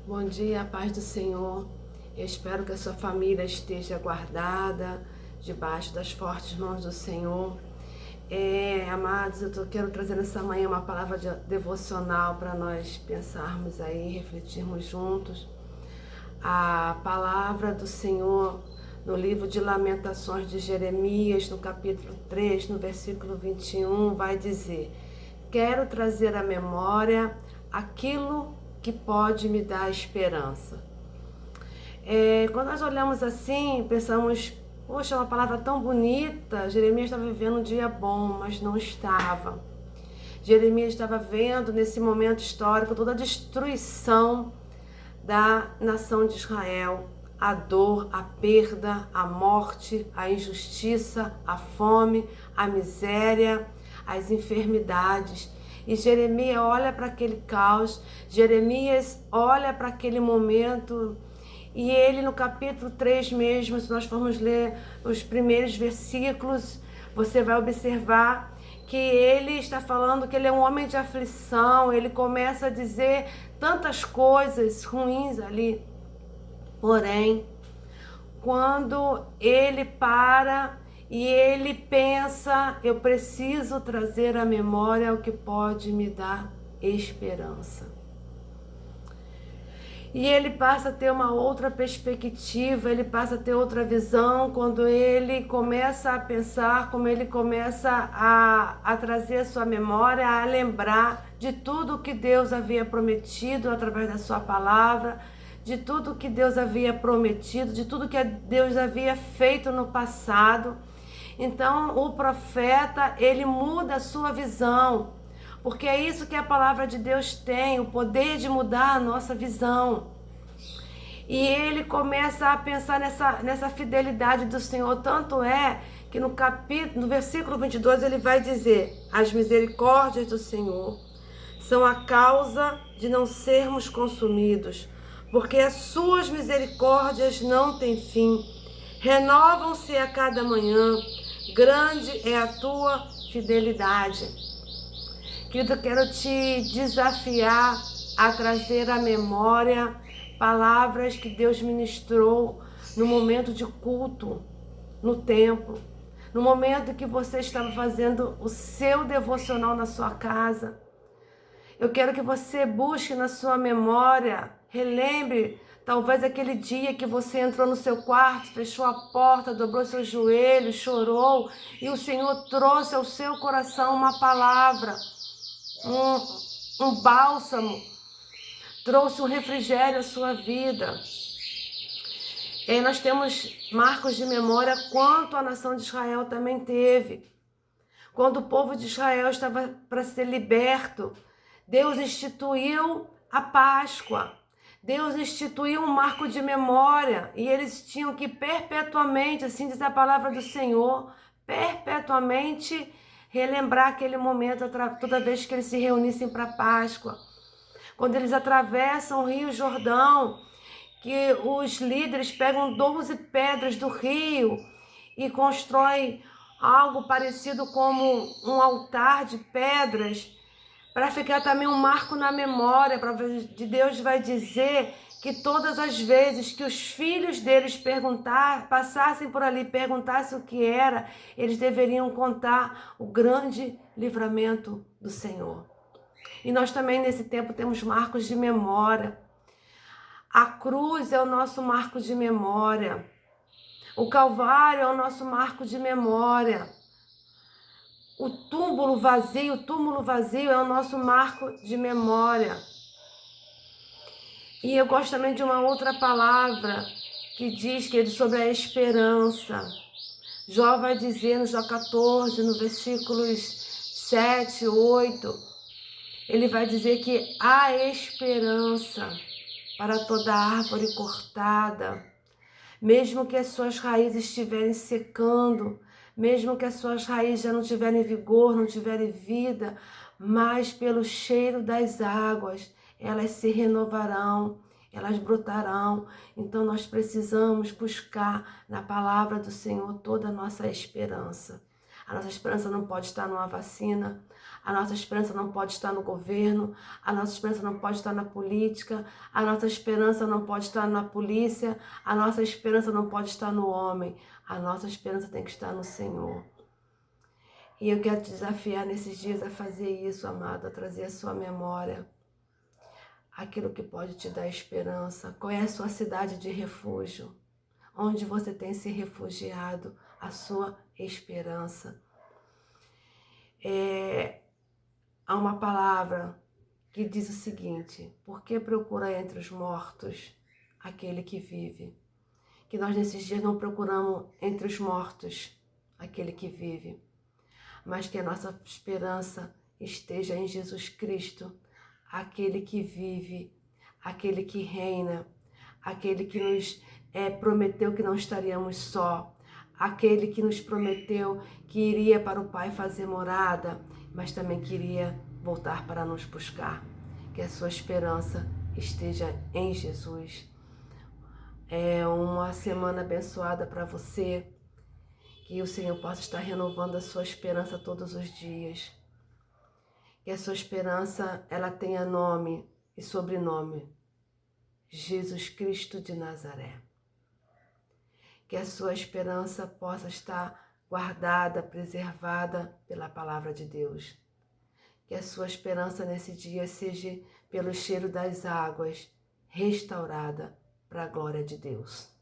Bom dia, paz do Senhor. Eu espero que a sua família esteja guardada debaixo das fortes mãos do Senhor. Amados, quero trazer nessa manhã uma palavra devocional para nós pensarmos aí, refletirmos juntos. A palavra do Senhor no livro de Lamentações de Jeremias, no capítulo 3, no versículo 21, vai dizer: quero trazer à memória aquilo que pode me dar esperança. Quando nós olhamos assim, pensamos, poxa, uma palavra tão bonita. Jeremias estava vivendo um dia bom, mas não estava. Jeremias estava vendo nesse momento histórico toda a destruição da nação de Israel, a dor, a perda, a morte, a injustiça, a fome, a miséria, as enfermidades. E Jeremias olha para aquele caos, Jeremias olha para aquele momento, e ele no capítulo 3 mesmo, se nós formos ler os primeiros versículos, você vai observar que ele está falando que ele é um homem de aflição. Ele começa a dizer tantas coisas ruins ali. Porém, quando ele para e ele pensa, eu preciso trazer à memória o que pode me dar esperança. E ele passa a ter uma outra perspectiva, ele passa a ter outra visão quando ele começa a pensar, como ele começa a trazer a sua memória, a lembrar de tudo que Deus havia prometido através da sua palavra, de tudo que Deus havia prometido, de tudo que Deus havia feito no passado. Então o profeta, ele muda a sua visão, porque é isso que a palavra de Deus tem, o poder de mudar a nossa visão. E ele começa a pensar nessa fidelidade do Senhor. Tanto é que no versículo 22 ele vai dizer: as misericórdias do Senhor são a causa de não sermos consumidos, porque as suas misericórdias não têm fim, renovam-se a cada manhã, grande é a tua fidelidade. Querido, eu quero te desafiar a trazer à memória palavras que Deus ministrou no momento de culto, no templo, no momento que você estava fazendo o seu devocional na sua casa. Eu quero que você busque na sua memória, relembre talvez aquele dia que você entrou no seu quarto, fechou a porta, dobrou seus joelhos, chorou, e o Senhor trouxe ao seu coração uma palavra, um bálsamo, trouxe um refrigério à sua vida. Nós temos marcos de memória quanto a nação de Israel também teve. Quando o povo de Israel estava para ser liberto, Deus instituiu a Páscoa. Deus instituiu um marco de memória, e eles tinham que perpetuamente, assim diz a palavra do Senhor, perpetuamente relembrar aquele momento toda vez que eles se reunissem para a Páscoa. Quando eles atravessam o Rio Jordão, que os líderes pegam 12 pedras do rio e constroem algo parecido como um altar de pedras, para ficar também um marco na memória, para de Deus vai dizer que todas as vezes que os filhos deles passassem por ali, perguntassem o que era, eles deveriam contar o grande livramento do Senhor. E nós também nesse tempo temos marcos de memória. A cruz é o nosso marco de memória. O Calvário é o nosso marco de memória. O túmulo vazio é o nosso marco de memória. E eu gosto também de uma outra palavra que diz que é sobre a esperança. Jó vai dizer no Jó 14, no versículos 7, 8, ele vai dizer que há esperança para toda árvore cortada, mesmo que as suas raízes estiverem secando, mesmo que as suas raízes já não tiverem vigor, não tiverem vida, mas pelo cheiro das águas, elas se renovarão, elas brotarão. Então nós precisamos buscar na palavra do Senhor toda a nossa esperança. A nossa esperança não pode estar numa vacina, a nossa esperança não pode estar no governo, a nossa esperança não pode estar na política, a nossa esperança não pode estar na polícia, a nossa esperança não pode estar no homem, a nossa esperança tem que estar no Senhor. E eu quero te desafiar nesses dias a fazer isso, amado, a trazer a sua memória aquilo que pode te dar esperança. Qual é a sua cidade de refúgio? Onde você tem se refugiado, a sua esperança. Há uma palavra que diz o seguinte: por que procura entre os mortos aquele que vive? Que nós nesses dias não procuramos entre os mortos aquele que vive, mas que a nossa esperança esteja em Jesus Cristo, aquele que vive, aquele que reina, aquele que nos prometeu que não estaríamos só, aquele que nos prometeu que iria para o Pai fazer morada, mas também queria voltar para nos buscar. Que a sua esperança esteja em Jesus. É uma semana abençoada para você, que o Senhor possa estar renovando a sua esperança todos os dias. Que a sua esperança ela tenha nome e sobrenome: Jesus Cristo de Nazaré. Que a sua esperança possa estar guardada, preservada pela palavra de Deus. Que a sua esperança nesse dia seja, pelo cheiro das águas, restaurada para a glória de Deus.